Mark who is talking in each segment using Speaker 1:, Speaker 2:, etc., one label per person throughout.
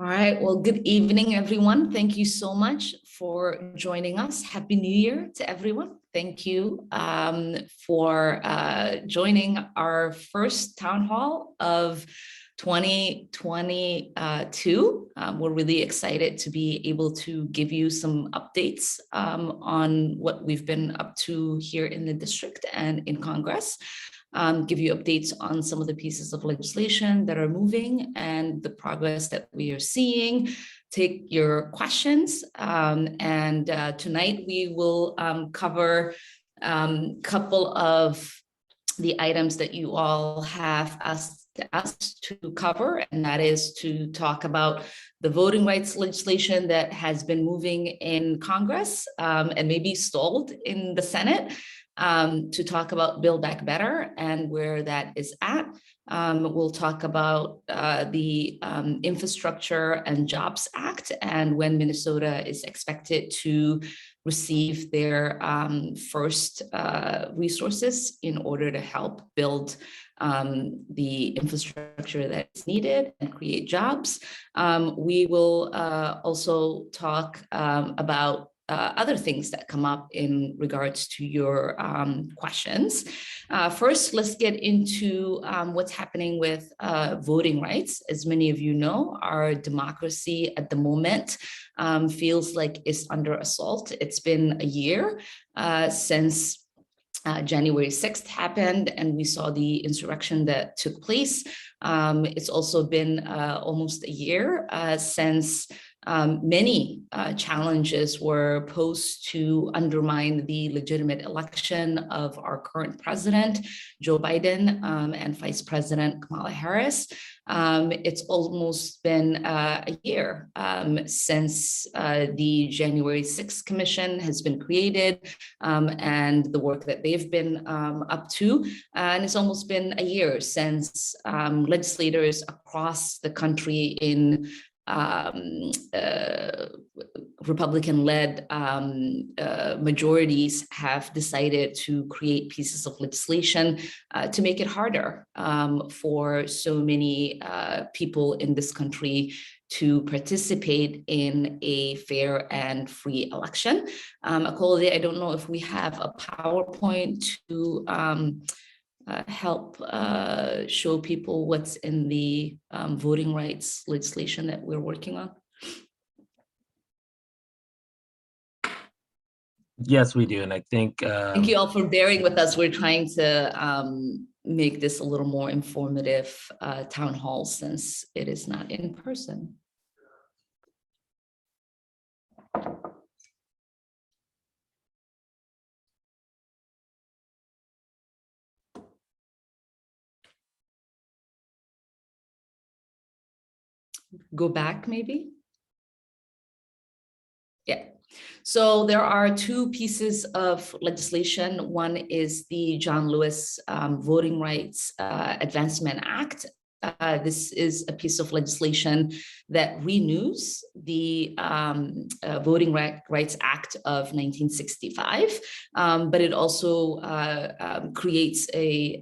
Speaker 1: All right. Well, good evening, everyone. Thank you so much for joining us. Happy New Year to everyone. Thank you for joining our first town hall of 2022. We're really excited to be able to give you some updates on what we've been up to here in the district and in Congress. Give you updates on some of the pieces of legislation that are moving and the progress that we are seeing, take your questions. Tonight we will cover a couple of the items that you all have asked us to cover, and that is to talk about the voting rights legislation that has been moving in Congress and maybe stalled in the Senate. To talk about Build Back Better and where that is at. We'll talk about the Infrastructure and Jobs Act and when Minnesota is expected to receive their first resources in order to help build the infrastructure that is needed and create jobs. We will also talk about other things that come up in regards to your questions. First, let's get into what's happening with voting rights. As many of you know, our democracy at the moment feels like it's under assault. It's been a year since January 6th happened and we saw the insurrection that took place. It's also been almost a year since many challenges were posed to undermine the legitimate election of our current president, Joe Biden, and Vice President Kamala Harris. It's almost been a year since the January 6th Commission has been created and the work that they've been up to. And it's almost been a year since legislators across the country in Republican-led majorities have decided to create pieces of legislation to make it harder for so many people in this country to participate in a fair and free election. Akolade, I don't know if we have a PowerPoint to help show people what's in the voting rights legislation that we're working on?
Speaker 2: Yes, we do. And I think...
Speaker 1: Thank you all for bearing with us. We're trying to make this a little more informative town hall since it is not in person. Go back, maybe? Yeah. So there are two pieces of legislation. One is the John Lewis Voting Rights Advancement Act. This is a piece of legislation that renews the Voting Rights Act of 1965, but it also creates a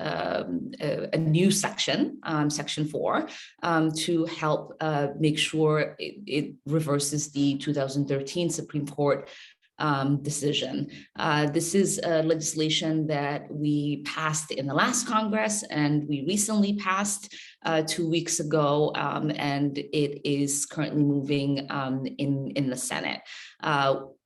Speaker 1: new section, Section 4, to help make sure it reverses the 2013 Supreme Court decision. This is legislation that we passed in the last Congress and we recently passed 2 weeks ago, and it is currently moving in the Senate.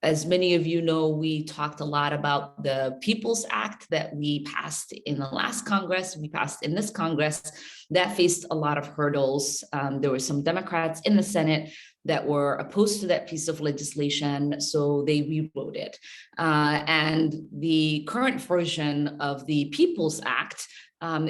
Speaker 1: As many of you know, we talked a lot about the People's Act that we passed in the last Congress, we passed in this Congress. That faced a lot of hurdles. There were some Democrats in the Senate that were opposed to that piece of legislation, so they rewrote it. And the current version of the People's Act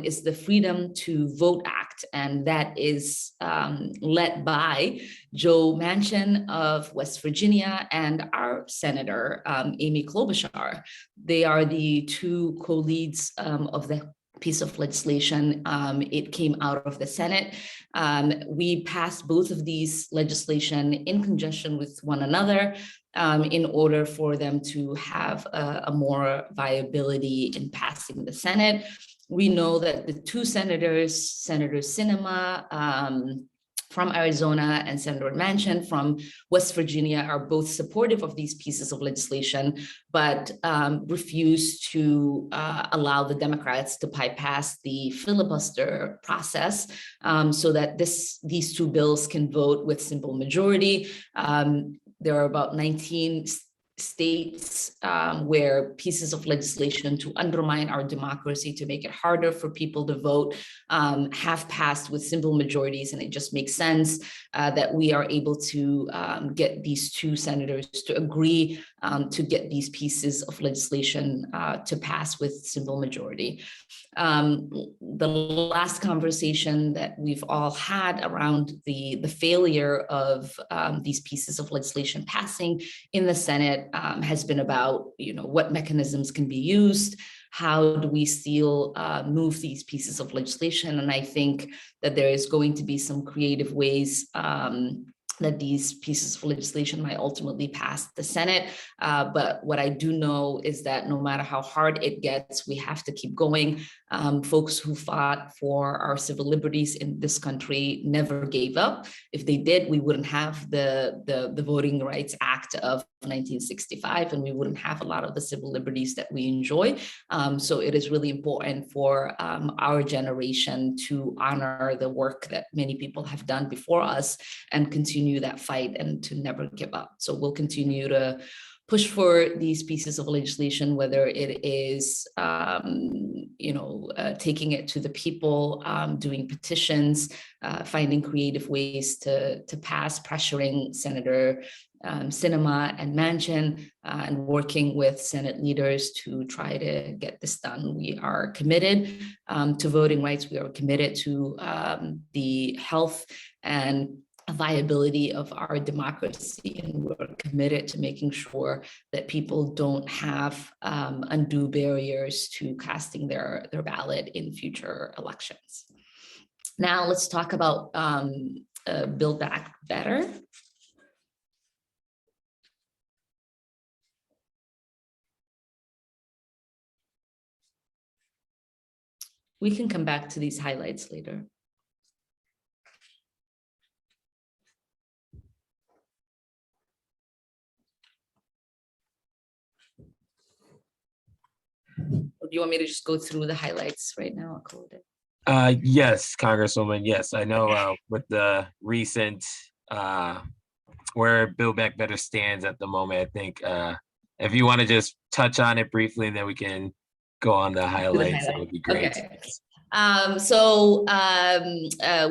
Speaker 1: is the Freedom to Vote Act, and that is led by Joe Manchin of West Virginia and our Senator, Amy Klobuchar. They are the two co-leads of the piece of legislation. It came out of the Senate. We passed both of these legislation in conjunction with one another in order for them to have a more viability in passing the Senate. We know that the two senators, Senator Sinema from Arizona and Senator Manchin from West Virginia are both supportive of these pieces of legislation, but refuse to allow the Democrats to bypass the filibuster process so that these two bills can vote with simple majority. There are about 19 states where pieces of legislation to undermine our democracy, to make it harder for people to vote, have passed with simple majorities. And it just makes sense that we are able to get these two senators to agree to get these pieces of legislation to pass with simple majority. The last conversation that we've all had around the failure of these pieces of legislation passing in the Senate has been about, what mechanisms can be used, how do we still move these pieces of legislation, and I think that there is going to be some creative ways that these pieces of legislation might ultimately pass the Senate. But what I do know is that no matter how hard it gets, we have to keep going. Folks who fought for our civil liberties in this country never gave up. If they did, we wouldn't have the Voting Rights Act of 1965, and we wouldn't have a lot of the civil liberties that we enjoy. So it is really important for our generation to honor the work that many people have done before us and continue that fight and to never give up. So we'll continue to push for these pieces of legislation, whether it is, taking it to the people, doing petitions, finding creative ways to pass, pressuring Senator Sinema and Manchin, and working with Senate leaders to try to get this done. We are committed to voting rights. We are committed to the health and viability of our democracy, and we're committed to making sure that people don't have undue barriers to casting their ballot in future elections. Now let's talk about Build Back Better. We can come back to these highlights later. Or do you want me to just go through the highlights right now? I'll call it.
Speaker 2: Yes, Congresswoman. Yes, I know with the recent where Build Back Better stands at the moment, I think if you want to just touch on it briefly, and then we can go on the highlights, that would be great.
Speaker 1: Okay.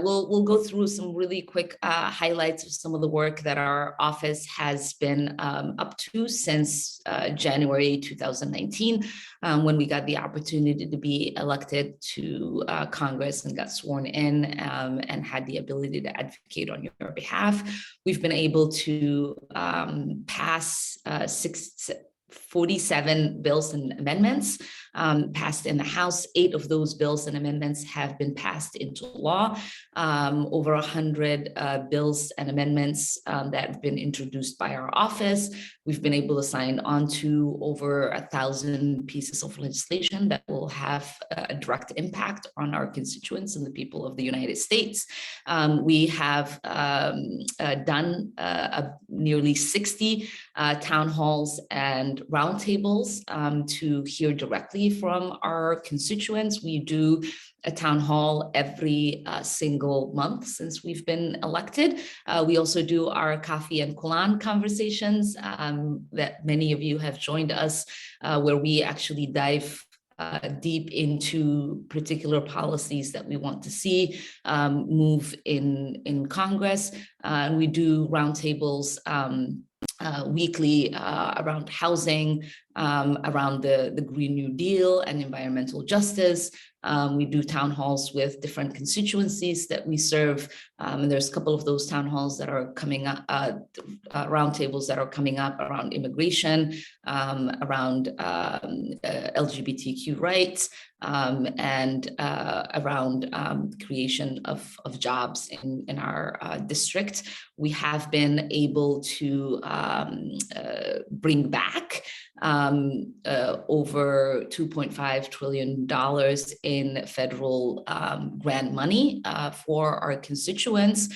Speaker 1: We'll go through some really quick highlights of some of the work that our office has been up to since January 2019, when we got the opportunity to be elected to Congress and got sworn in and had the ability to advocate on your behalf. We've been able to pass 47 bills and amendments passed in the House. 8 of those bills and amendments have been passed into law. Over 100 bills and amendments that have been introduced by our office. We've been able to sign on to over 1,000 pieces of legislation that will have a direct impact on our constituents and the people of the United States. We have done nearly 60 town halls and roundtables to hear directly from our constituents. We do a town hall every single month since we've been elected. We also do our Coffee and Quran conversations that many of you have joined us, where we actually dive deep into particular policies that we want to see move in Congress. And we do roundtables weekly around housing, around the Green New Deal and environmental justice. We do town halls with different constituencies that we serve. And there's a couple of those town halls that are coming up, roundtables that are coming up around immigration, around LGBTQ rights, and around creation of jobs in our district. We have been able to bring back over $2.5 trillion in federal grant money for our constituents.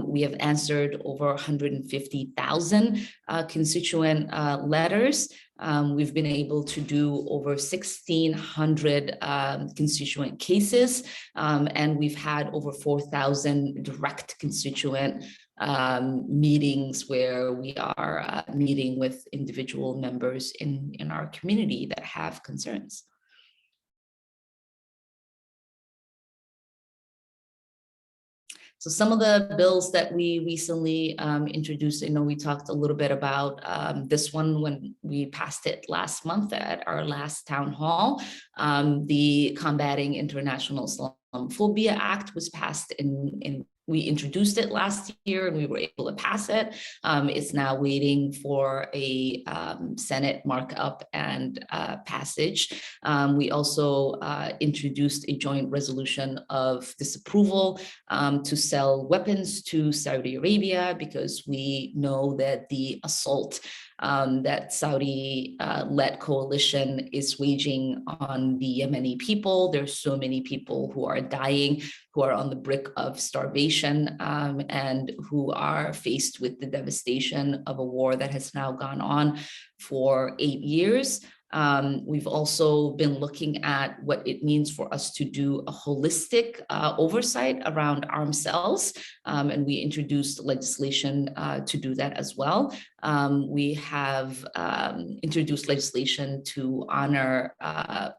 Speaker 1: We have answered over 150,000 constituent letters. We've been able to do over 1,600 constituent cases, and we've had over 4,000 direct constituent meetings where we are meeting with individual members in our community that have concerns. So some of the bills that we recently introduced, we talked a little bit about this one when we passed it last month at our last town hall. The Combating International Islamophobia Act was passed we introduced it last year and we were able to pass it. It's now waiting for a Senate markup and passage. We also introduced a joint resolution of disapproval to sell weapons to Saudi Arabia, because we know that the assault that Saudi-led coalition is waging on the Yemeni people. There's so many people who are dying, who are on the brink of starvation, and who are faced with the devastation of a war that has now gone on for 8 years. We've also been looking at what it means for us to do a holistic oversight around arms sales, and we introduced legislation to do that as well. We have introduced legislation to honor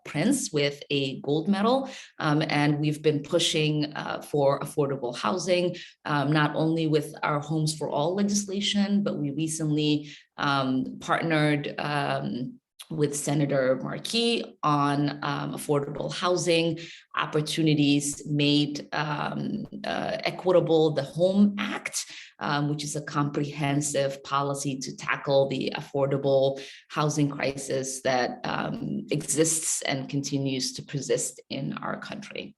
Speaker 1: Prince with a gold medal, and we've been pushing for affordable housing, not only with our Homes for All legislation, but we recently partnered with Senator Markey on affordable housing opportunities made equitable, the HOME Act, which is a comprehensive policy to tackle the affordable housing crisis that exists and continues to persist in our country.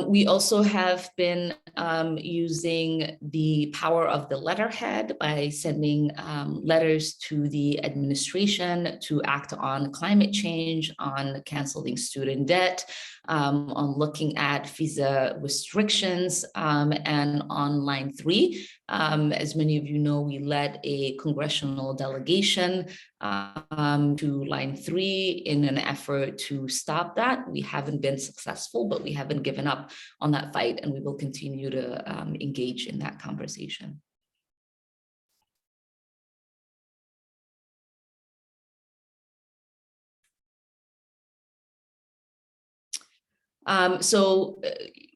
Speaker 1: We also have been using the power of the letterhead by sending letters to the administration to act on climate change, on canceling student debt, on looking at visa restrictions, and on line 3. As many of you know, we led a congressional delegation to line 3 in an effort to stop that. We haven't been successful, but we haven't given up on that fight, and we will continue to engage in that conversation.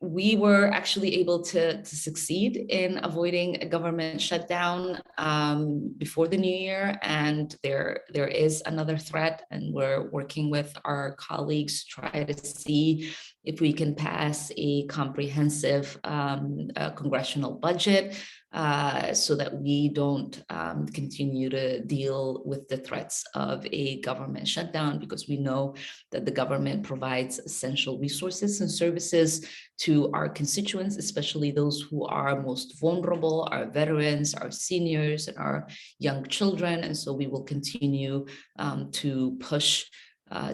Speaker 1: We were actually able to succeed in avoiding a government shutdown before the new year, and there is another threat, and we're working with our colleagues to try to see if we can pass a comprehensive congressional budget so that we don't continue to deal with the threats of a government shutdown, because we know that the government provides essential resources and services to our constituents, especially those who are most vulnerable, our veterans, our seniors, and our young children. And so we will continue to push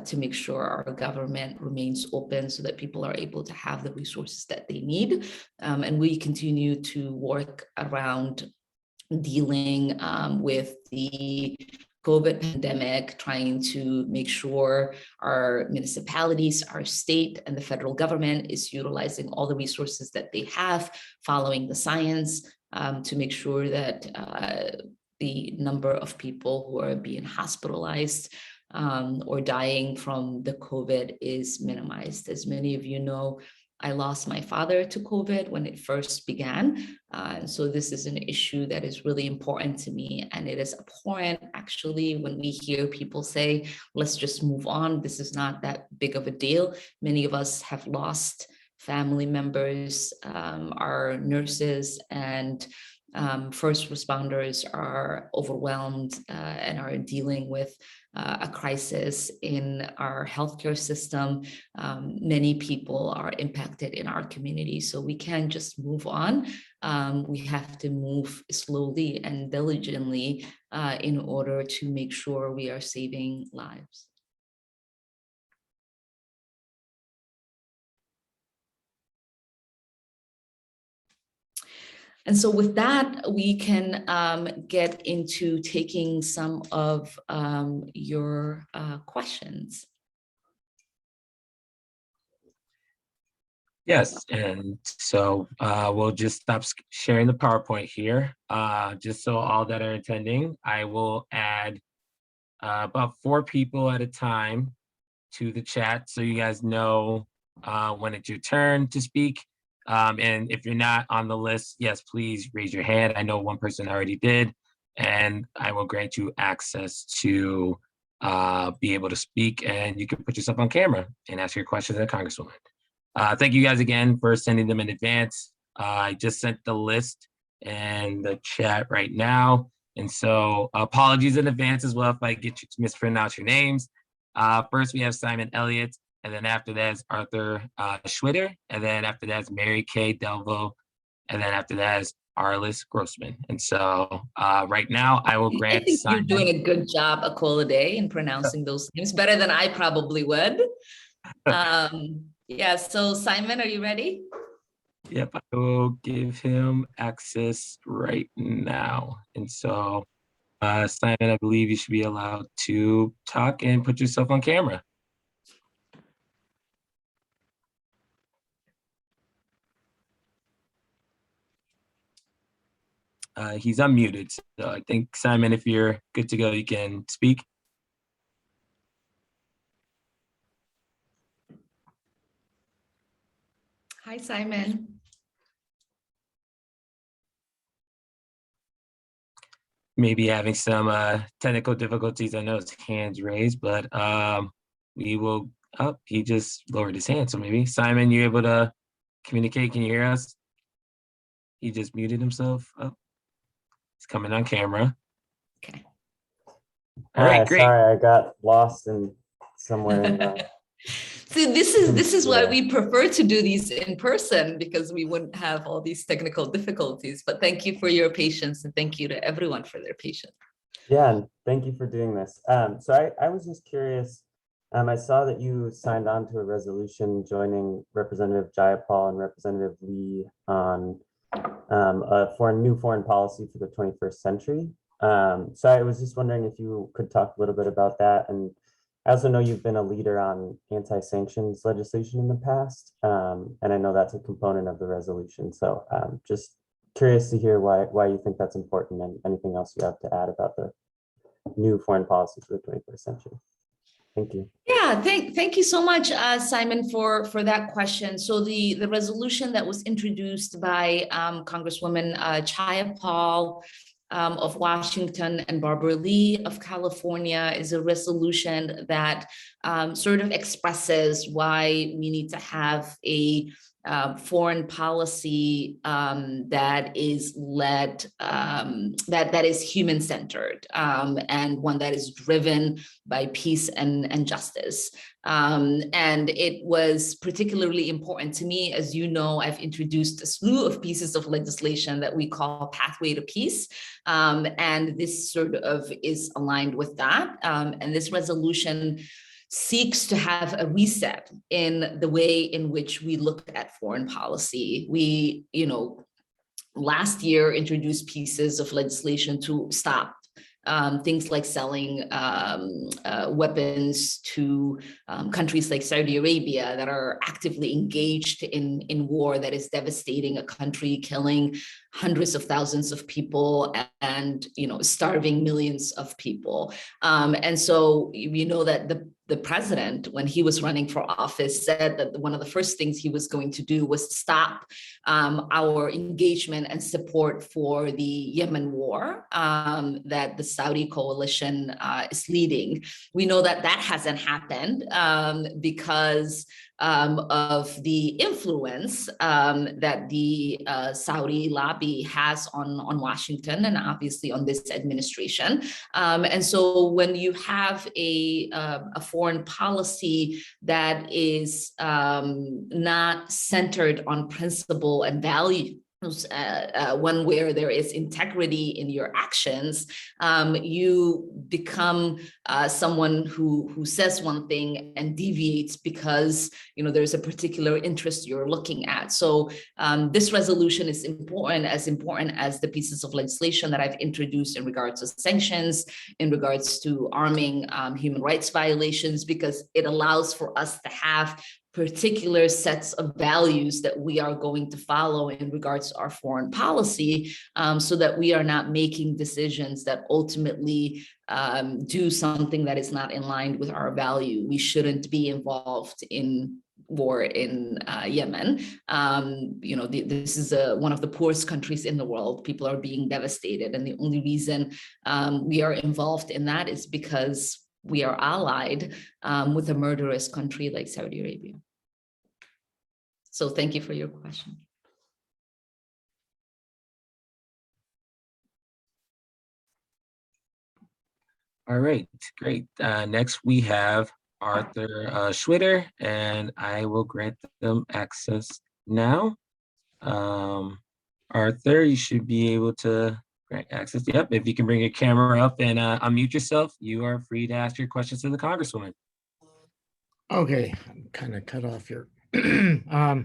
Speaker 1: to make sure our government remains open so that people are able to have the resources that they need. And we continue to work around dealing with the COVID pandemic, trying to make sure our municipalities, our state, and the federal government is utilizing all the resources that they have, following the science, to make sure that the number of people who are being hospitalized or dying from the COVID is minimized. As many of you know, I lost my father to COVID when it first began. And so this is an issue that is really important to me. And it is abhorrent, actually, when we hear people say, let's just move on. This is not that big of a deal. Many of us have lost family members, our nurses and First responders are overwhelmed and are dealing with a crisis in our healthcare system. Many people are impacted in our community, so we can't just move on. We have to move slowly and diligently in order to make sure we are saving lives. And so with that, we can get into taking some of your questions.
Speaker 2: Yes, and so we'll just stop sharing the PowerPoint here. Just so all that are attending, I will add about 4 people at a time to the chat so you guys know when it's your turn to speak. And if you're not on the list, yes, please raise your hand. I know one person already did, and I will grant you access to be able to speak, and you can put yourself on camera and ask your questions to the Congresswoman. Thank you guys again for sending them in advance. I just sent the list in the chat right now. And so apologies in advance as well if I get you to mispronounce your names. First, we have Simon Elliott, and then after that is Arthur Schwitter, and then after that is Mary Kay Delvo, and then after that is Arliss Grossman. And so right now, I will grant
Speaker 1: I think
Speaker 2: Simon.
Speaker 1: you're doing a good job, Akolade, in pronouncing those names, better than I probably would. Yeah, so Simon, are you ready?
Speaker 2: Yep, I will give him access right now. And so, Simon, I believe you should be allowed to talk and put yourself on camera. He's unmuted, so I think, Simon, if you're good to go, you can speak.
Speaker 1: Hi, Simon.
Speaker 2: Maybe having some technical difficulties. I know his hand's raised, but we will, oh, he just lowered his hand. So maybe, Simon, you able to communicate? Can you hear us? He just muted himself. Oh, he's coming on camera.
Speaker 1: Okay.
Speaker 2: All right, great.
Speaker 3: Sorry, I got lost in somewhere in the...
Speaker 1: See, this is why we prefer to do these in person, because we wouldn't have all these technical difficulties. But thank you for your patience, and thank you to everyone for their patience.
Speaker 3: Yeah, and thank you for doing this. So I was just curious. I saw that you signed on to a resolution joining Representative Jayapal and Representative Lee on a new foreign policy for the 21st century. So I was just wondering if you could talk a little bit about that. And I also know you've been a leader on anti-sanctions legislation in the past, and I know that's a component of the resolution. So just curious to hear why you think that's important, and anything else you have to add about the new foreign policy for the 21st century. Thank you.
Speaker 1: Yeah, thank you so much, Simon, for that question. So the resolution that was introduced by Congresswoman Jayapal of Washington and Barbara Lee of California is a resolution that sort of expresses why we need to have a foreign policy that is led, that is human-centered, and one that is driven by peace and justice. And it was particularly important to me. As you know, I've introduced a slew of pieces of legislation that we call Pathway to Peace. And this sort of is aligned with that. And this resolution seeks to have a reset in the way in which we look at foreign policy. We, last year introduced pieces of legislation to stop things like selling weapons to countries like Saudi Arabia that are actively engaged in war that is devastating a country, killing hundreds of thousands of people and starving millions of people. And so we know that the president, when he was running for office, said that one of the first things he was going to do was stop our engagement and support for the Yemen war that the Saudi coalition is leading. We know that that hasn't happened because of the influence that the Saudi lobby has on Washington and obviously on this administration. And so when you have a foreign policy that is not centered on principle and value, one where there is integrity in your actions, you become someone who says one thing and deviates because there's a particular interest you're looking at. So this resolution is important as the pieces of legislation that I've introduced in regards to sanctions, in regards to arming human rights violations, because it allows for us to have particular sets of values that we are going to follow in regards to our foreign policy, so that we are not making decisions that ultimately do something that is not in line with our value. We shouldn't be involved in war in Yemen. This is one of the poorest countries in the world. People are being devastated. And the only reason we are involved in that is because we are allied with a murderous country like Saudi Arabia. So thank you for your question.
Speaker 2: All right, great. Next we have Arthur Schwitter, and I will grant them access now. Arthur, you should be able to grant access. Yep, if you can bring your camera up and unmute yourself, you are free to ask your questions to the Congresswoman.
Speaker 4: Okay, I'm kind of cut off here. Yeah,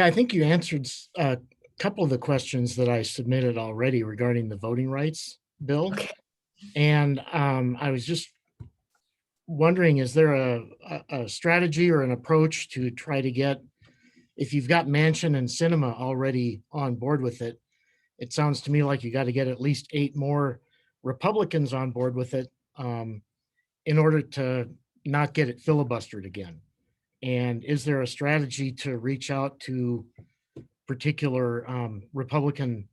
Speaker 4: I think you answered a couple of the questions that I submitted already regarding the voting rights bill.
Speaker 1: Okay.
Speaker 4: And I was just wondering, is there a strategy or an approach to try to get, if you've got Manchin and Sinema already on board with it, it sounds to me like you got to get at least 8 more Republicans on board with it in order to not get it filibustered again. And is there a strategy to reach out to particular Republican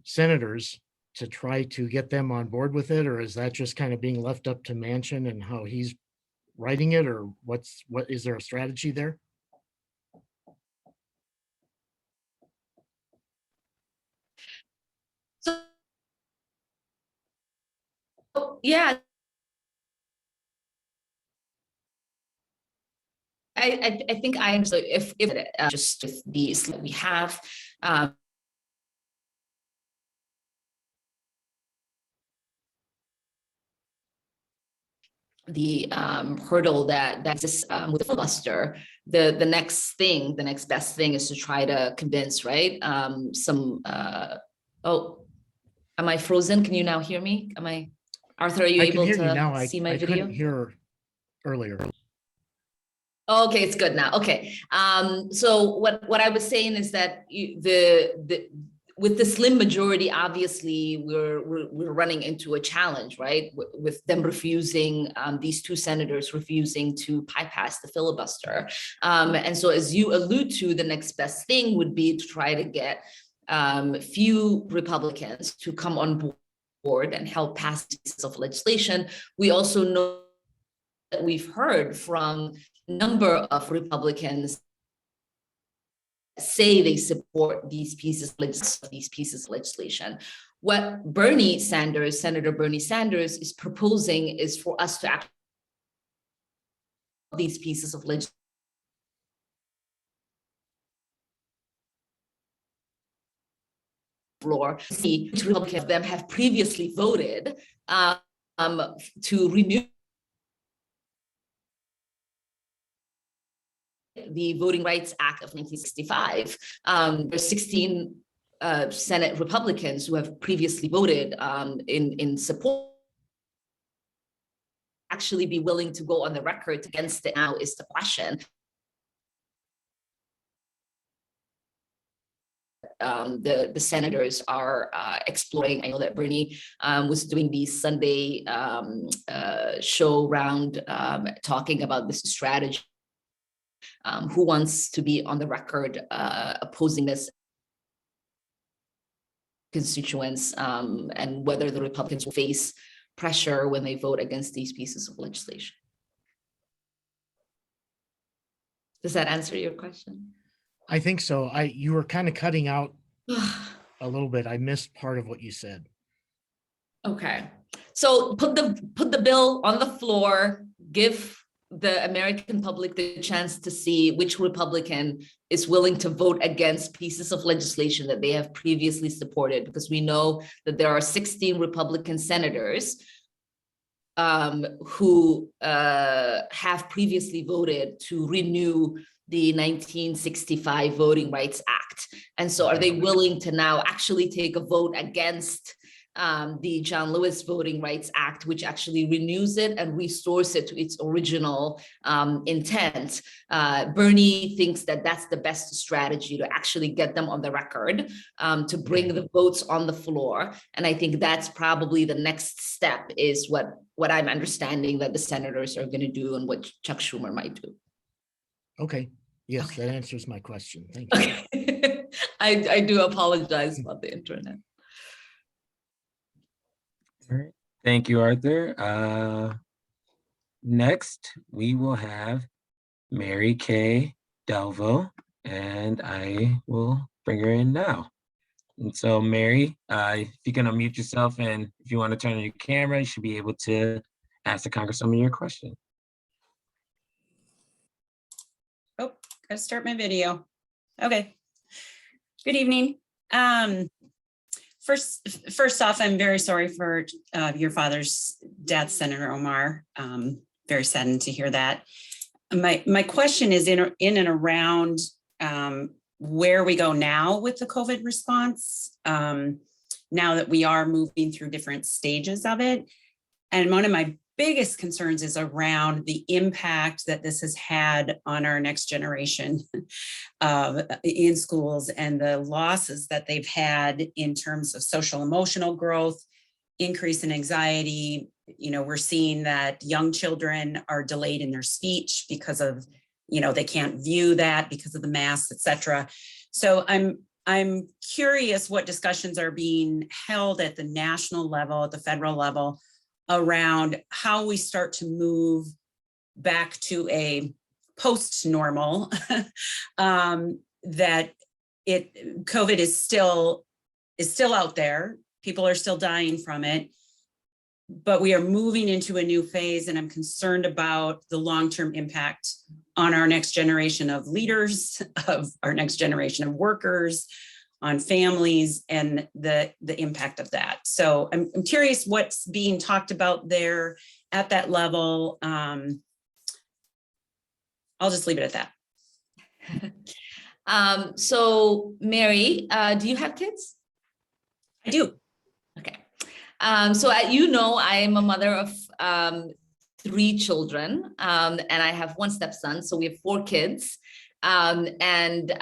Speaker 4: senators to try to get them on board with it? Or is that just kind of being left up to Manchin and how he's writing it? Or what is there a strategy there?
Speaker 1: So, yeah. I think I understand if just with these that we have, the hurdle that exists with the filibuster, the next best thing is to try to convince, right? Oh, am I frozen? Can you now hear me? Arthur, are you able to see my video?
Speaker 4: I couldn't hear earlier.
Speaker 1: Okay, it's good now. Okay. So what I was saying is that with the slim majority, obviously we're running into a challenge, right? With them refusing, these 2 senators refusing to bypass the filibuster. And so as you allude to, the next best thing would be to try to get few Republicans to come on board and help pass pieces of legislation. We also know that we've heard from a number of Republicans say they support these pieces of legislation. What Senator Bernie Sanders is proposing is for us to act these pieces of legislation floor. See, which Republicans of them have previously voted to renew the Voting Rights Act of 1965. There's 16 Senate Republicans who have previously voted in support. Actually be willing to go on the record against it now is the question. The senators are exploring. I know that Bernie was doing the Sunday show round talking about this strategy. Who wants to be on the record opposing this constituents, and whether the Republicans will face pressure when they vote against these pieces of legislation. Does that answer your question?
Speaker 4: I think so. You were kind of cutting out a little bit. I missed part of what you said.
Speaker 1: Okay, so put the bill on the floor, give the American public the chance to see which Republican is willing to vote against pieces of legislation that they have previously supported, because we know that there are 16 Republican senators who have previously voted to renew the 1965 Voting Rights Act. And so are they willing to now actually take a vote against the John Lewis Voting Rights Act, which actually renews it and restores it to its original intent? Bernie thinks that that's the best strategy to actually get them on the record, to bring the votes on the floor. And I think that's probably the next step, is what I'm understanding that the senators are going to do and what Chuck Schumer might do.
Speaker 4: Okay. Yes,
Speaker 1: Okay.
Speaker 4: that answers my question. Thank you.
Speaker 1: Okay. I do apologize about the internet.
Speaker 2: All right. Thank you, Arthur. Next, we will have Mary Kay Delvo, and I will bring her in now. And so, Mary, if you can unmute yourself, and if you want to turn on your camera, you should be able to ask the Congresswoman your question.
Speaker 5: Oh, gotta start my video. Okay. Good evening. First off, I'm very sorry for your father's death, Senator Omar. Very saddened to hear that. My question is in and around where we go now with the COVID response, now that we are moving through different stages of it. And one of my biggest concerns is around the impact that this has had on our next generation in schools, and the losses that they've had in terms of social emotional growth, increase in anxiety. You know, we're seeing that young children are delayed in their speech because of, you know, they can't view that because of the masks, et cetera. So I'm curious what discussions are being held at the national level, at the federal level, around how we start to move back to a post-normal, that COVID is still out there. People are still dying from it, but we are moving into a new phase, and I'm concerned about the long-term impact on our next generation of leaders, of our next generation of workers, on families, and the impact of that. So I'm curious what's being talked about there at that level. I'll just leave it at that.
Speaker 1: So Mary, do you have kids?
Speaker 5: I do.
Speaker 1: Okay. So you know, I am a mother of 3 children, and I have 1 stepson. So we have 4 kids. And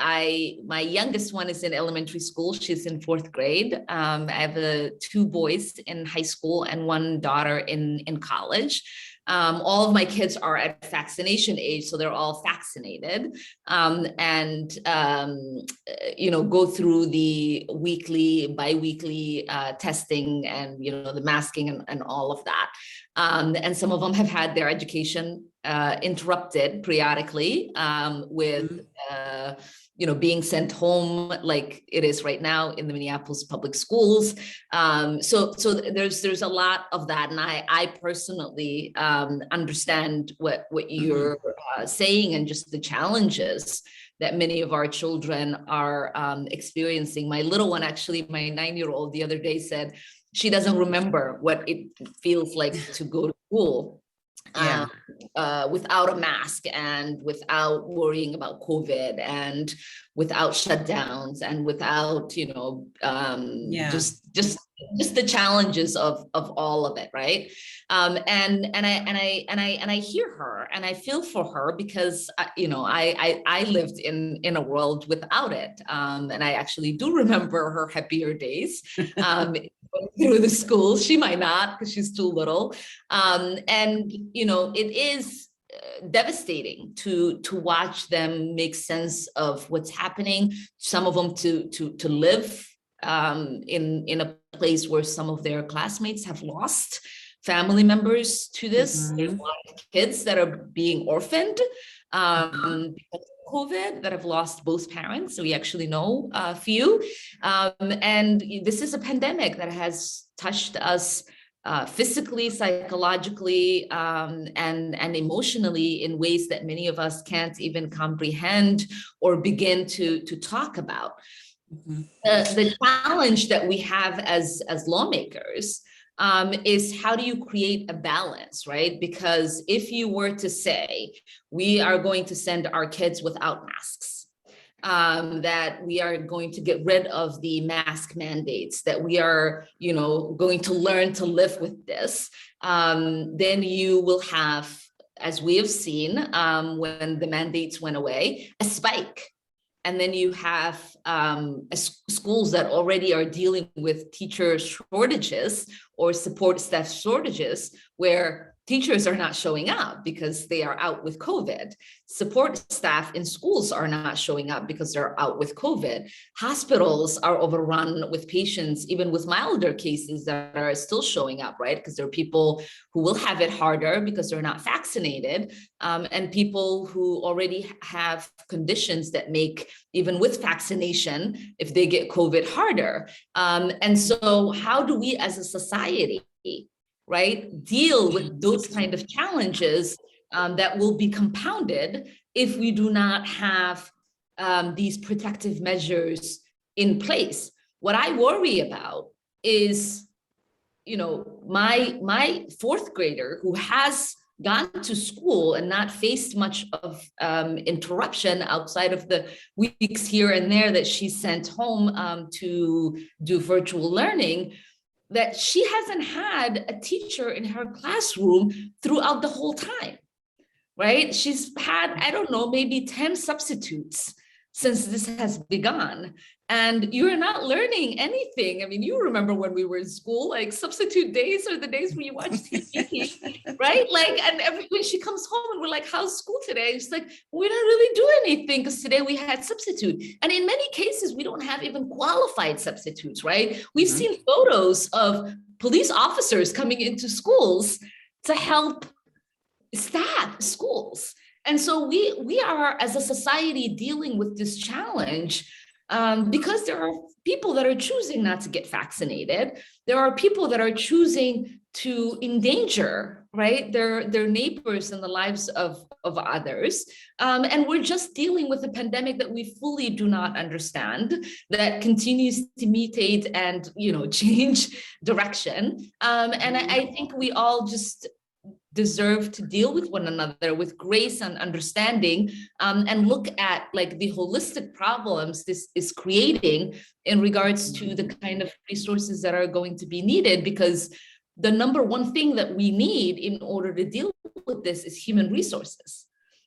Speaker 1: my youngest one is in elementary school. She's in 4th grade. I have 2 boys in high school and 1 daughter in college. All of my kids are at vaccination age, so they're all vaccinated, and you know, go through the weekly, bi-weekly testing, and you know, the masking and all of that. And some of them have had their education interrupted periodically, with you know, being sent home like it is right now in the Minneapolis public schools. So there's a lot of that, and I personally understand what you're saying, and just the challenges that many of our children are experiencing. My little one, actually, my 9-year-old, the other day said she doesn't remember what it feels like to go to school.
Speaker 5: Yeah.
Speaker 1: Without a mask, and without worrying about COVID, and without shutdowns, and without, you know, just the challenges of all of it, right? And I hear her, and I feel for her, because you know, I lived in a world without it, and I actually do remember her happier days. Through the schools. She might not, because she's too little. And you know, it is devastating to watch them make sense of what's happening. Some of them to live in a place where some of their classmates have lost family members to this. There's a lot of kids that are being orphaned, because of COVID that have lost both parents. So we actually know a few. And this is a pandemic that has touched us physically, psychologically, and emotionally in ways that many of us can't even comprehend or begin to talk about.
Speaker 5: Mhm.
Speaker 1: The challenge that we have as lawmakers is how do you create a balance, right? Because if you were to say, we are going to send our kids without masks, that we are going to get rid of the mask mandates, that we are, going to learn to live with this, then you will have, as we have seen, when the mandates went away, a spike. And then you have schools that already are dealing with teacher shortages or support staff shortages, where teachers are not showing up because they are out with COVID. Support staff in schools are not showing up because they're out with COVID. Hospitals are overrun with patients, even with milder cases that are still showing up, right? Because there are people who will have it harder because they're not vaccinated, and people who already have conditions that make, even with vaccination, if they get COVID, harder. And so how do we as a society, right, deal with those kind of challenges that will be compounded if we do not have these protective measures in place? What I worry about is, my fourth grader who has gone to school and not faced much of interruption outside of the weeks here and there that she sent home to do virtual learning, that she hasn't had a teacher in her classroom throughout the whole time, right? She's had, I don't know, maybe 10 substitutes since this has begun. And you're not learning anything. I mean, you remember when we were in school, like substitute days are the days where you watch TV, right? Like, and when she comes home and we're like, how's school today? It's like, we don't really do anything because today we had substitute. And in many cases, we don't have even qualified substitutes, right? We've seen photos of police officers coming into schools to help staff schools. And so we are, as a society, dealing with this challenge because there are people that are choosing not to get vaccinated. There are people that are choosing to endanger, right, their neighbors and the lives of others. And we're just dealing with a pandemic that we fully do not understand, that continues to mutate and, change direction. And I think we all just deserve to deal with one another with grace and understanding, and look at like the holistic problems this is creating in regards to the kind of resources that are going to be needed, because the number one thing that we need in order to deal with this is human resources.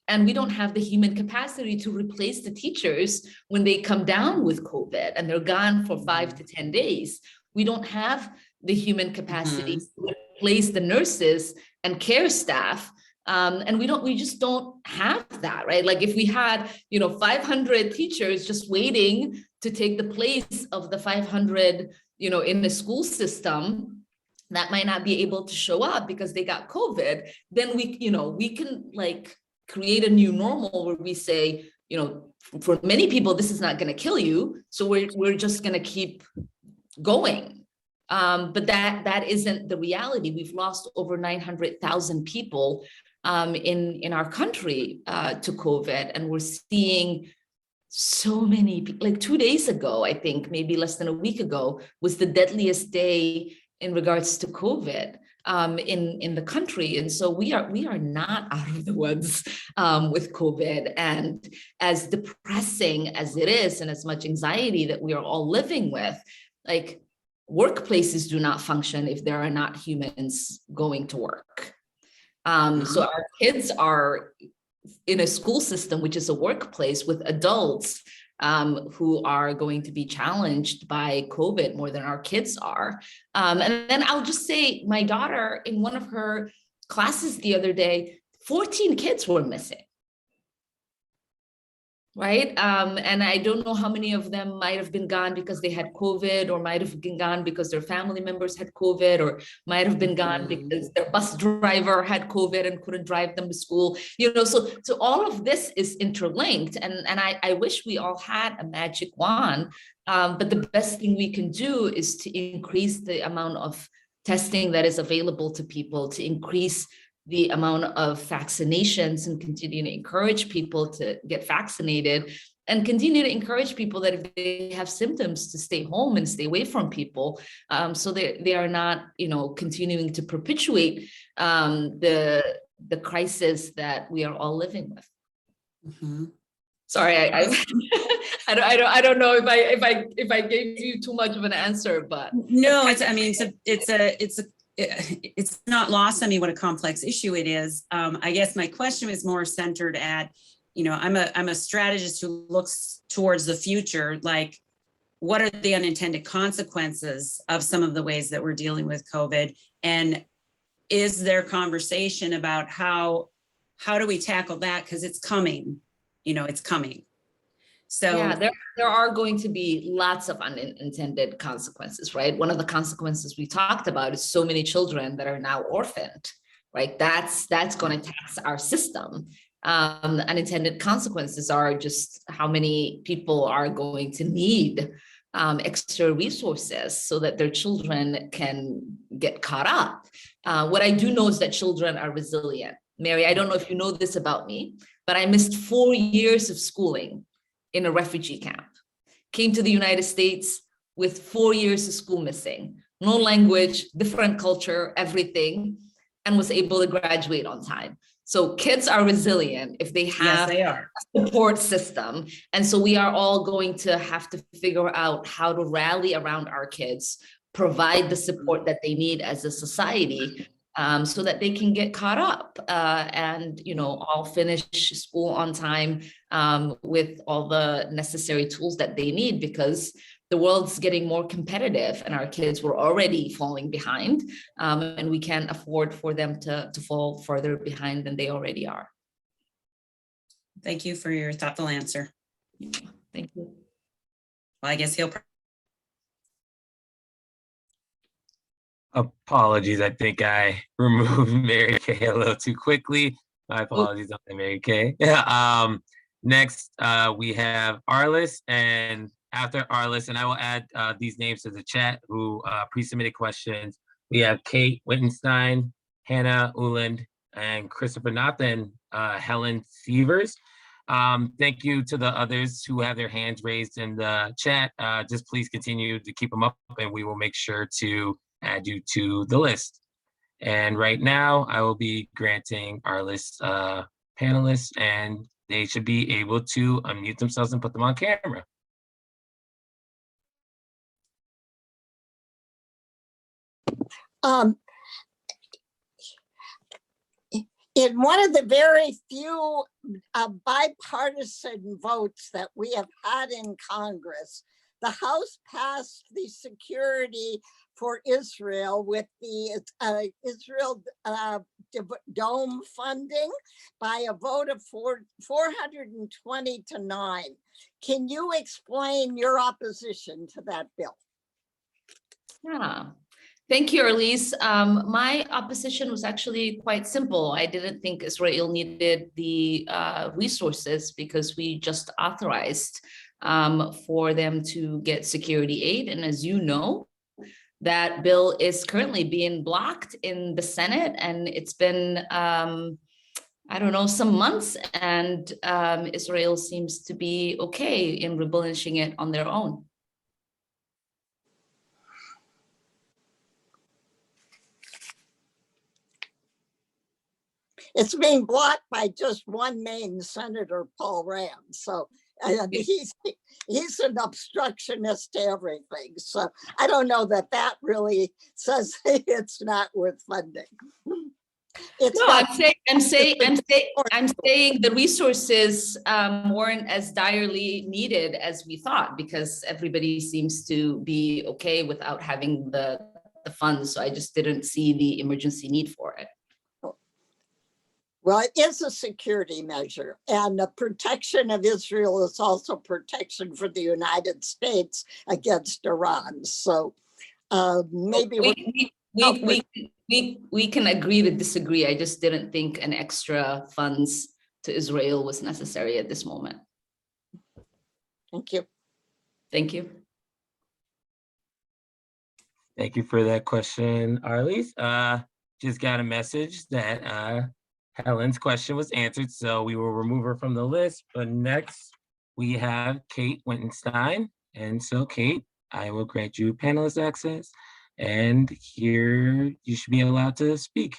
Speaker 1: And we don't have the human capacity to replace the teachers when they come down with COVID and they're gone for 5 to 10 days. We don't have the human capacity to replace the nurses and care staff. And we just don't have that, right? Like if we had, 500 teachers just waiting to take the place of the 500, in the school system that might not be able to show up because they got COVID, then we can like create a new normal where we say, for many people, this is not going to kill you. So we're just going to keep going. But that isn't the reality. We've lost over 900,000 people in our country to COVID, and we're seeing so many people. Like 2 days ago, I think maybe less than a week ago, was the deadliest day in regards to COVID in the country. And so we are not out of the woods with COVID. And as depressing as it is, and as much anxiety that we are all living with, like, workplaces do not function if there are not humans going to work. So our kids are in a school system, which is a workplace with adults who are going to be challenged by COVID more than our kids are. And then I'll just say, my daughter, in one of her classes the other day, 14 kids were missing. right? And I don't know how many of them might have been gone because they had COVID, or might have been gone because their family members had COVID, or might have been gone because their bus driver had COVID and couldn't drive them to school. So all of this is interlinked, and I wish we all had a magic wand, but the best thing we can do is to increase the amount of testing that is available to people, to increase the amount of vaccinations, and continue to encourage people to get vaccinated, and continue to encourage people that if they have symptoms to stay home and stay away from people, so they are not, continuing to perpetuate the crisis that we are all living with.
Speaker 5: Mm-hmm.
Speaker 1: Sorry, I don't know if I gave you too much of an answer, but
Speaker 5: no, it's not lost on me what a complex issue it is. I guess my question was more centered at, I'm a strategist who looks towards the future, like what are the unintended consequences of some of the ways that we're dealing with COVID? And is there conversation about how do we tackle that? Because it's coming, it's coming. So
Speaker 1: yeah, there are going to be lots of unintended consequences, right? One of the consequences we talked about is so many children that are now orphaned, right? That's going to tax our system. Unintended consequences are just how many people are going to need extra resources so that their children can get caught up. What I do know is that children are resilient. Mary, I don't know if you know this about me, but I missed 4 years of schooling in a refugee camp, came to the United States with 4 years of school missing, no language, different culture, everything, and was able to graduate on time. So kids are resilient if they have a support system. And so we are all going to have to figure out how to rally around our kids, provide the support that they need as a society, so that they can get caught up and all finish school on time with all the necessary tools that they need, because the world's getting more competitive and our kids were already falling behind, and we can't afford for them to fall further behind than they already are.
Speaker 5: Thank you for your thoughtful answer.
Speaker 1: Thank you.
Speaker 5: Well, I guess he'll.
Speaker 2: Apologies, I think I removed Mary Kay a little too quickly. My apologies on that, Mary Kay. Next, we have Arliss, and after Arliss, and I will add these names to the chat who pre-submitted questions. We have Kate Wittenstein, Hannah Uland, and Christopher Nathan, Helen Sievers. Thank you to the others who have their hands raised in the chat. Just please continue to keep them up, and we will make sure to add you to the list. And right now, I will be granting our list panelists, and they should be able to unmute themselves and put them on camera.
Speaker 6: In one of the very few bipartisan votes that we have had in Congress, the House passed the security for Israel with the Israel Dome funding by a vote of 420 to 9. Can you explain your opposition to that bill?
Speaker 1: Yeah. Thank you, Arliss. My opposition was actually quite simple. I didn't think Israel needed the resources because we just authorized for them to get security aid. And as you know, that bill is currently being blocked in the Senate, and it's been, I don't know, some months, and Israel seems to be okay in rebalancing it on their own.
Speaker 6: It's being blocked by just one name, Senator Paul Rand. So he's an obstructionist to everything. So I don't know that that really says it's not worth funding. It's
Speaker 1: no, I'm saying the resources weren't as direly needed as we thought, because everybody seems to be okay without having the funds. So I just didn't see the emergency need for it.
Speaker 6: Well, it is a security measure, and the protection of Israel is also protection for the United States against Iran. So maybe
Speaker 1: we can agree to disagree. I just didn't think an extra funds to Israel was necessary at this moment.
Speaker 6: Thank you.
Speaker 1: Thank you.
Speaker 2: Thank you for that question, Arlise. Just got a message that Helen's question was answered, so we will remove her from the list. But next, we have Kate Wintenstein. And so, Kate, I will grant you panelist access. And here you should be allowed to speak.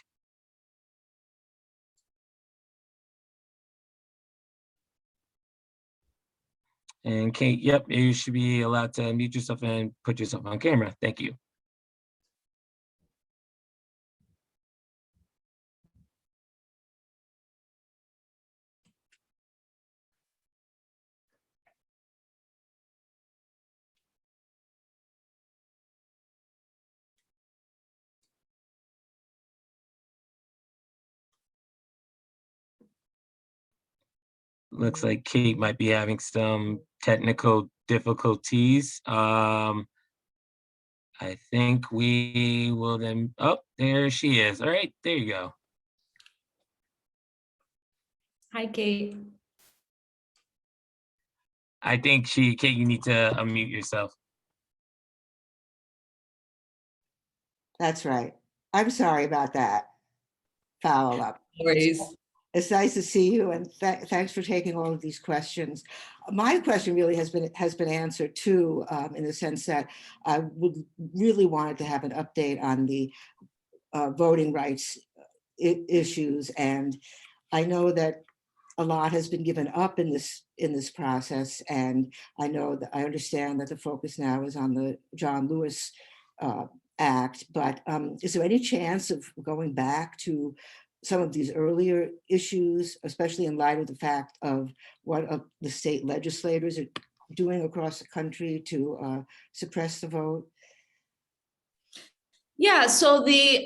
Speaker 2: And Kate, yep, you should be allowed to unmute yourself and put yourself on camera. Thank you. Looks like Kate might be having some technical difficulties. I think we will then, oh, there she is. All right, there you go.
Speaker 1: Hi, Kate.
Speaker 2: I think Kate, you need to unmute yourself.
Speaker 7: That's right. I'm sorry about that. Foul up.
Speaker 1: No worries.
Speaker 7: It's nice to see you, and thanks for taking all of these questions. My question really has been answered too, in the sense that I would really wanted to have an update on the voting rights issues, and I know that a lot has been given up in this process, and I understand that the focus now is on the John Lewis Act, but is there any chance of going back to some of these earlier issues, especially in light of the fact of what the state legislators are doing across the country to suppress the vote?
Speaker 1: Yeah, so the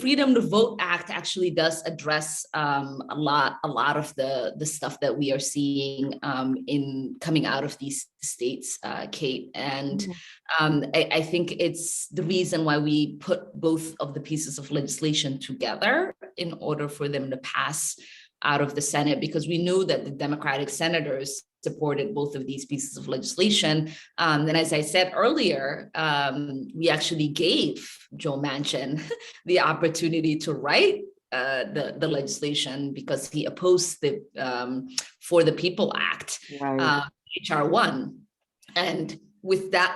Speaker 1: Freedom to Vote Act actually does address a lot of the stuff that we are seeing in coming out of these states, Kate. And I think it's the reason why we put both of the pieces of legislation together in order for them to pass out of the Senate, because we knew that the Democratic senators supported both of these pieces of legislation. And as I said earlier, we actually gave Joe Manchin the opportunity to write the legislation because he opposed the For the People Act,
Speaker 7: Right.
Speaker 1: HR 1. And with that,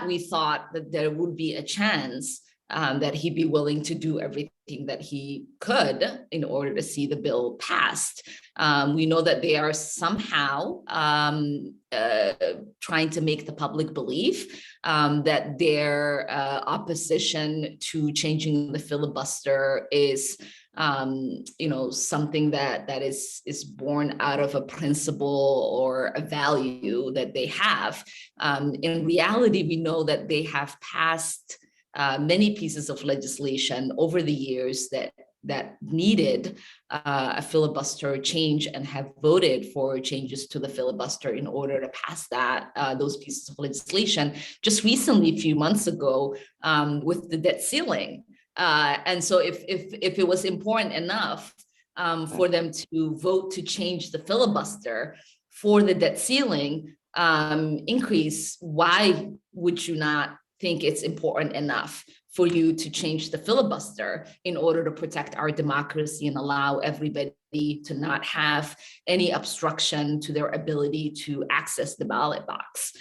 Speaker 1: we thought that there would be a chance that he'd be willing to do everything that he could in order to see the bill passed. We know that they are somehow trying to make the public believe that their opposition to changing the filibuster is something that is born out of a principle or a value that they have. In reality, we know that they have passed many pieces of legislation over the years that needed a filibuster change and have voted for changes to the filibuster in order to pass those pieces of legislation. Just recently, a few months ago, with the debt ceiling. And so if it was important enough for them to vote to change the filibuster for the debt ceiling increase, why would you not think it's important enough for you to change the filibuster in order to protect our democracy and allow everybody to not have any obstruction to their ability to access the ballot box?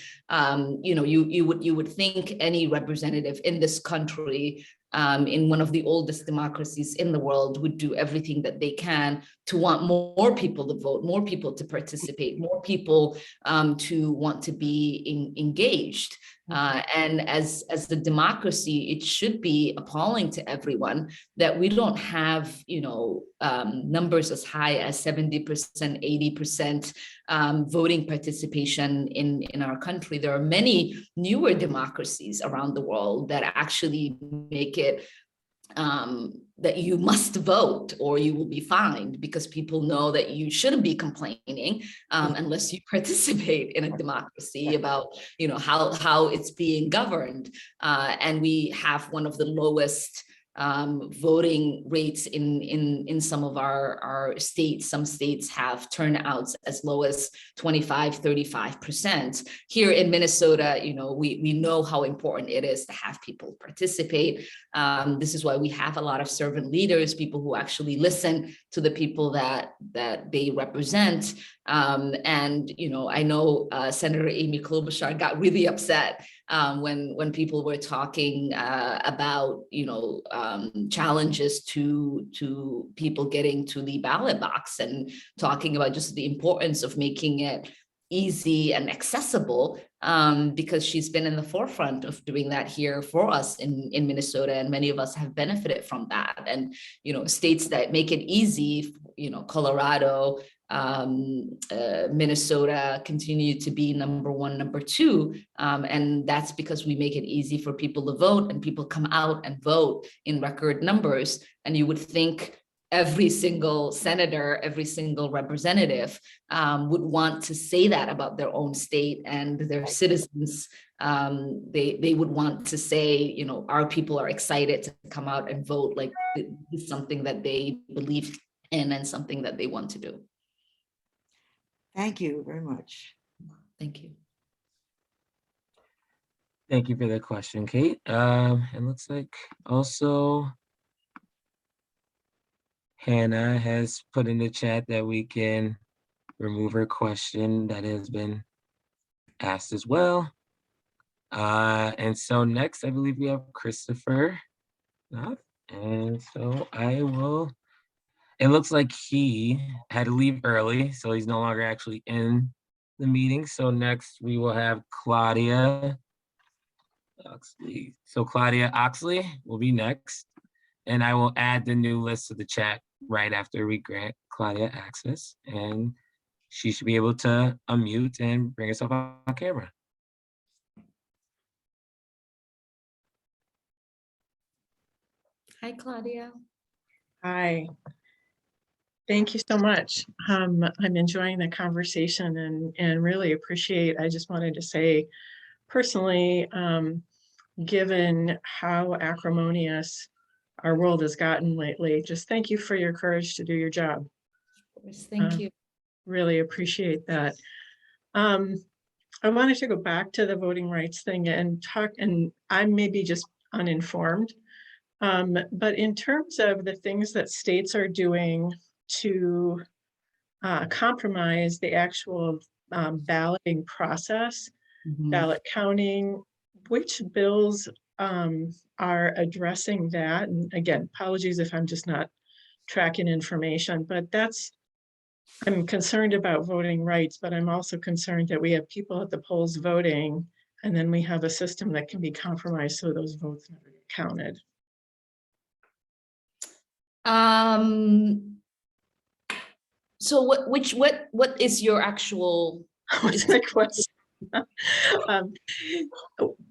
Speaker 1: You would think any representative in this country, in one of the oldest democracies in the world, would do everything that they can to want more people to vote, more people to participate, more people to want to be engaged. And as the democracy, it should be appalling to everyone that we don't have, numbers as high as 70%, 80% voting participation in our country. There are many newer democracies around the world that actually make it that you must vote or you will be fined, because people know that you shouldn't be complaining unless you participate in a democracy about, you know, how it's being governed. And we have one of the lowest voting rates in some of our states. Some states have turnouts as low as 25-35%. Here in Minnesota, you know, we know how important it is to have people participate. This is why we have a lot of servant leaders, people who actually listen to the people that they represent. And, you know, I know Senator Amy Klobuchar got really upset when people were talking about, you know, challenges to people getting to the ballot box, and talking about just the importance of making it easy and accessible, because she's been in the forefront of doing that here for us in Minnesota, and many of us have benefited from that. And, you know, states that make it easy, you know, Colorado, Minnesota continue to be number one, number two. And that's because we make it easy for people to vote, and people come out and vote in record numbers. And you would think every single senator, every single representative would want to say that about their own state and their citizens. They would want to say, you know, our people are excited to come out and vote. Like, it's something that they believe in and something that they want to do.
Speaker 7: Thank you very much.
Speaker 1: Thank you.
Speaker 2: Thank you for the question, Kate. It looks like also Hannah has put in the chat that we can remove her question that has been asked as well. And so next, I believe we have Christopher. And so I will, it looks like he had to leave early, so he's no longer actually in the meeting. So next we will have Claudia Oxley. So Claudia Oxley will be next. And I will add the new list to the chat right after we grant Claudia access. And she should be able to unmute and bring herself on camera.
Speaker 1: Hi, Claudia.
Speaker 8: Hi. Thank you so much. I'm enjoying the conversation and really appreciate, I just wanted to say personally, given how acrimonious our world has gotten lately, just thank you for your courage to do your job.
Speaker 1: Of course, thank you.
Speaker 8: Really appreciate that. I wanted to go back to the voting rights thing and talk, and I'm maybe just uninformed, but in terms of the things that states are doing to compromise the actual balloting process, ballot counting, which bills are addressing that? And again, apologies if I'm just not tracking information, but I'm concerned about voting rights, but I'm also concerned that we have people at the polls voting, and then we have a system that can be compromised so those votes never get counted.
Speaker 1: So what is your actual?
Speaker 8: What's my question?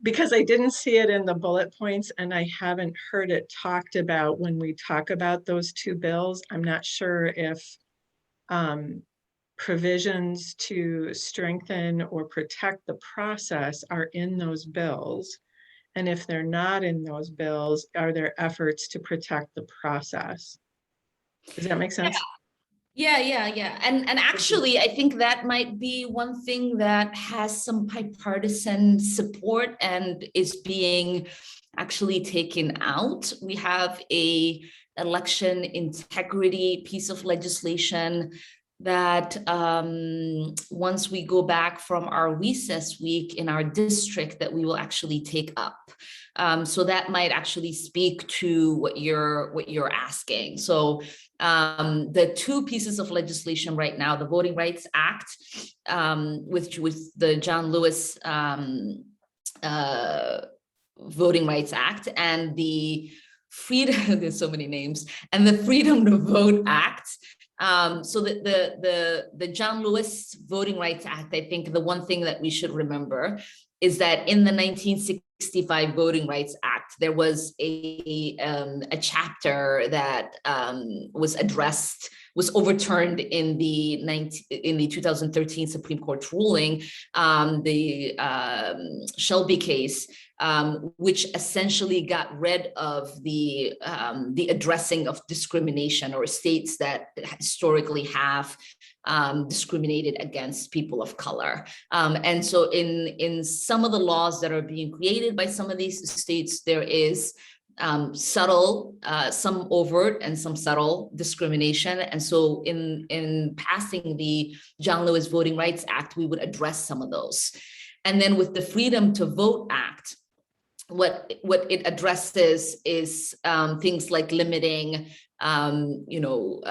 Speaker 8: Because I didn't see it in the bullet points and I haven't heard it talked about when we talk about those two bills. I'm not sure if provisions to strengthen or protect the process are in those bills. And if they're not in those bills, are there efforts to protect the process? Does that make sense?
Speaker 1: Yeah. And actually, I think that might be one thing that has some bipartisan support and is being actually taken out. We have a election integrity piece of legislation that once we go back from our recess week in our district, that we will actually take up. So that might actually speak to what you're asking. So the two pieces of legislation right now, the Voting Rights Act, with the John Lewis Voting Rights Act, and the Freedom, there's so many names, and the Freedom to Vote Act. So the John Lewis Voting Rights Act, I think the one thing that we should remember is that in the 1965 Voting Rights Act, Act, there was a chapter that was overturned in the 2013 Supreme Court ruling, the Shelby case, which essentially got rid of the addressing of discrimination, or states that historically have discriminated against people of color. And so in some of the laws that are being created by some of these states, there is subtle, some overt and some subtle discrimination. And so in passing the John Lewis Voting Rights Act, we would address some of those. And then with the Freedom to Vote Act, what it addresses is things like limiting the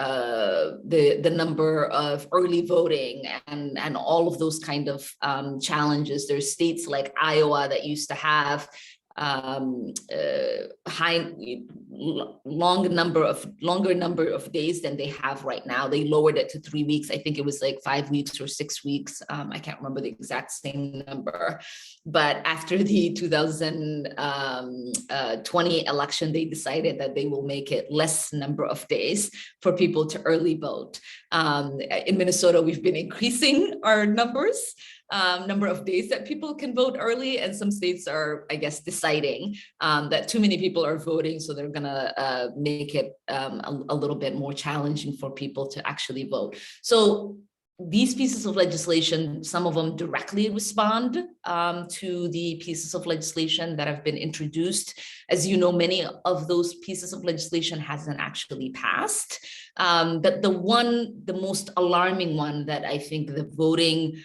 Speaker 1: number of early voting and all of those kind of challenges. There's states like Iowa that used to have longer number of days than they have right now. They lowered it to 3 weeks. I think it was like 5 weeks or 6 weeks. I can't remember the exact same number. But after the 2020 election, they decided that they will make it less number of days for people to early vote. In Minnesota, we've been increasing our number of days that people can vote early, and some states are, I guess, deciding that too many people are voting, so they're gonna make it a little bit more challenging for people to actually vote. So these pieces of legislation, some of them directly respond to the pieces of legislation that have been introduced. As you know, many of those pieces of legislation hasn't actually passed. But the most alarming one that I think the voting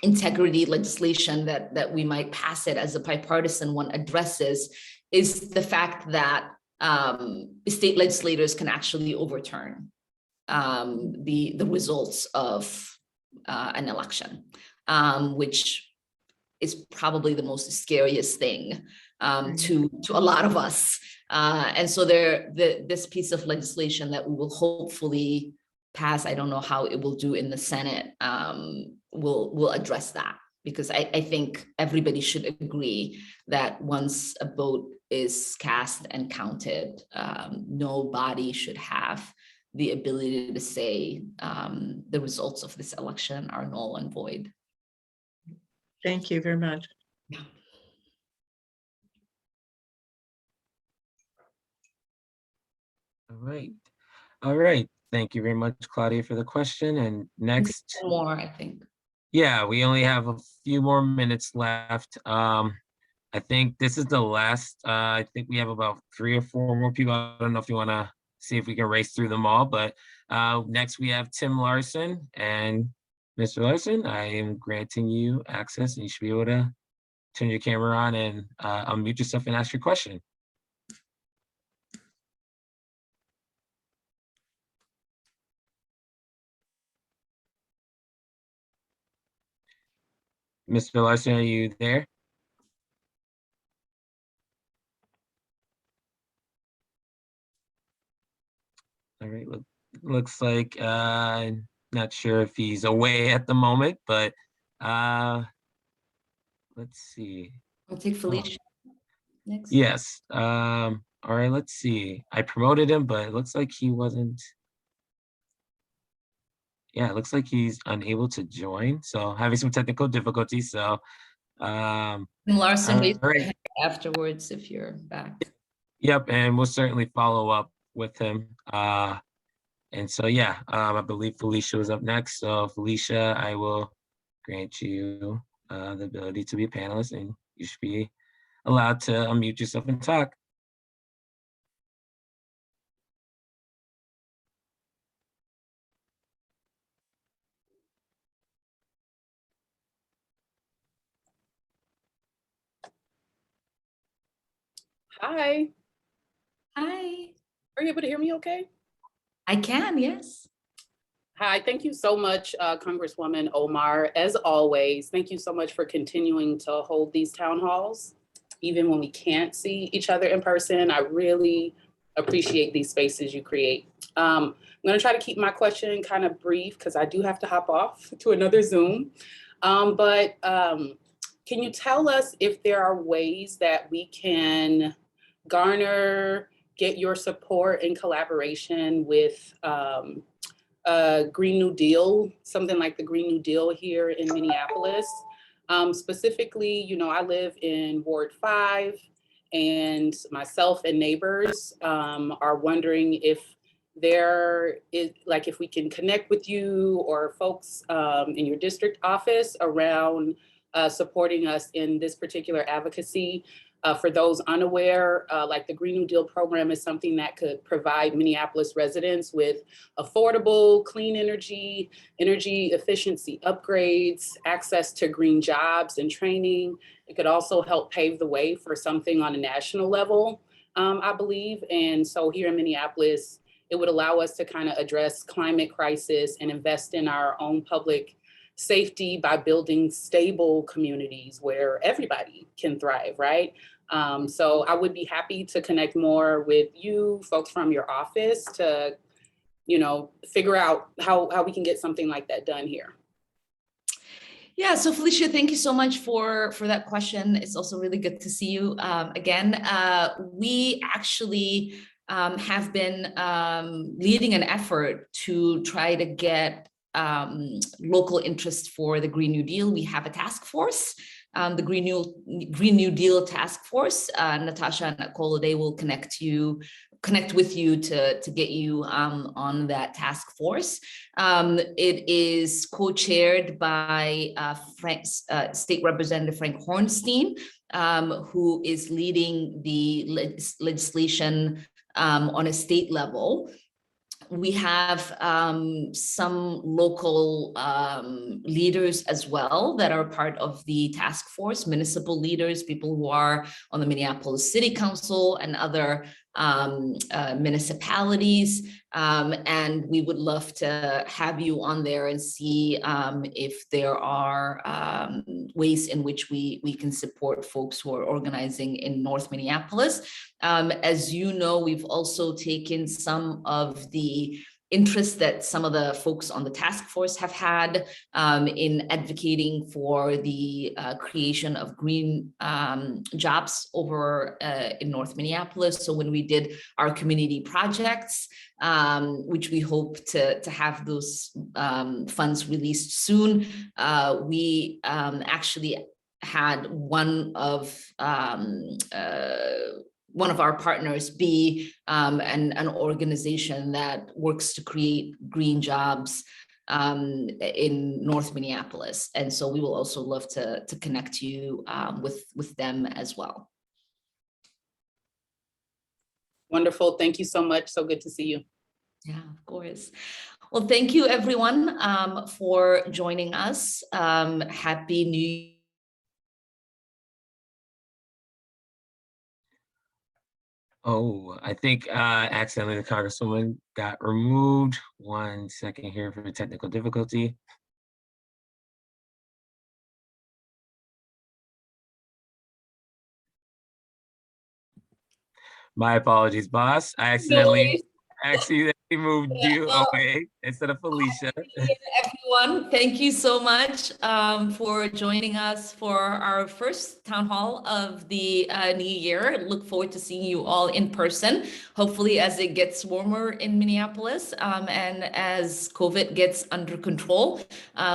Speaker 1: integrity legislation that we might pass it as a bipartisan one addresses is the fact that state legislators can actually overturn the results of an election, which is probably the most scariest thing to a lot of us. And so this piece of legislation that we will hopefully pass, I don't know how it will do in the Senate, will address that, because I think everybody should agree that once a vote is cast and counted, nobody should have the ability to say the results of this election are null and void.
Speaker 8: Thank you very much.
Speaker 1: Yeah.
Speaker 2: All right. Thank you very much, Claudia, for the question. And next,
Speaker 1: More, I think.
Speaker 2: Yeah, we only have a few more minutes left. I think this is the last. I think we have about 3 or 4 more people. I don't know if you want to see if we can race through them all, but next we have Tim Larson. And Mr. Larson, I am granting you access, and you should be able to turn your camera on and unmute yourself and ask your question. Mr. Larson, are you there? All right, looks like not sure if he's away at the moment, but let's see.
Speaker 1: I'll take Felicia next.
Speaker 2: Yes. All right, let's see. I promoted him, but it looks like he wasn't. Yeah, it looks like he's unable to join. So having some technical difficulties. So
Speaker 1: And Larson, raise your
Speaker 2: right.
Speaker 1: hand afterwards if you're back.
Speaker 2: Yep, and we'll certainly follow up with him. And so yeah, I believe Felicia was up next. So Felicia, I will grant you the ability to be a panelist, and you should be allowed to unmute yourself and talk.
Speaker 9: Hi.
Speaker 1: Hi.
Speaker 9: Are you able to hear me okay?
Speaker 1: I can, yes.
Speaker 9: Hi, thank you so much, Congresswoman Omar. As always, thank you so much for continuing to hold these town halls, even when we can't see each other in person. I really appreciate these spaces you create. I'm gonna try to keep my question kind of brief because I do have to hop off to another Zoom. Can you tell us if there are ways that we can get your support and collaboration with Green New Deal, something like the Green New Deal here in Minneapolis. Specifically, you know, I live in Ward 5, and myself and neighbors are wondering if there is, like, if we can connect with you or folks in your district office around supporting us in this particular advocacy. For those unaware, like the Green New Deal program is something that could provide Minneapolis residents with affordable, clean energy efficiency upgrades, access to green jobs and training. It could also help pave the way for something on a national level, I believe. And so here in Minneapolis, it would allow us to kind of address climate crisis and invest in our own public safety by building stable communities where everybody can thrive, right? So I would be happy to connect more with you, folks from your office, to, you know, figure out how we can get something like that done here.
Speaker 1: Yeah, so Felicia, thank you so much for that question. It's also really good to see you again. We actually have been leading an effort to try to get local interest for the Green New Deal. We have a task force, the Green New Deal Task Force. Natasha and Nicole, they will connect with you to get you on that task force. It is co-chaired by State Representative Frank Hornstein, who is leading the legislation on a state level. We have some local leaders as well that are part of the task force, municipal leaders, people who are on the Minneapolis City Council and other municipalities. And we would love to have you on there and see if there are ways in which we can support folks who are organizing in North Minneapolis. As you know, we've also taken some of the interest that some of the folks on the task force have had in advocating for the creation of green jobs over in North Minneapolis. So when we did our community projects, which we hope to have those funds released soon, we actually had one of our partners be an organization that works to create green jobs in North Minneapolis. And so we will also love to connect you with them as well.
Speaker 9: Wonderful. Thank you so much. So good to see you.
Speaker 1: Yeah, of course. Well, thank you everyone for joining us. Happy New Year.
Speaker 2: Oh, I think accidentally the Congresswoman got removed. 1 second here for technical difficulty. My apologies, boss. I accidentally moved you away instead of Felicia.
Speaker 1: Everyone, thank you so much for joining us for our first town hall of the new year. Look forward to seeing you all in person, hopefully as it gets warmer in Minneapolis and as COVID gets under control.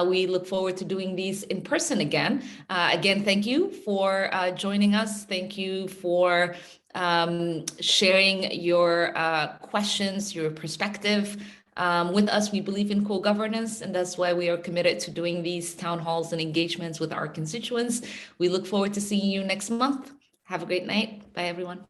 Speaker 1: We look forward to doing these in person again. Again, thank you for joining us. Thank you for sharing your questions, your perspective with us. We believe in co-governance, and that's why we are committed to doing these town halls and engagements with our constituents. We look forward to seeing you next month. Have a great night. Bye, everyone.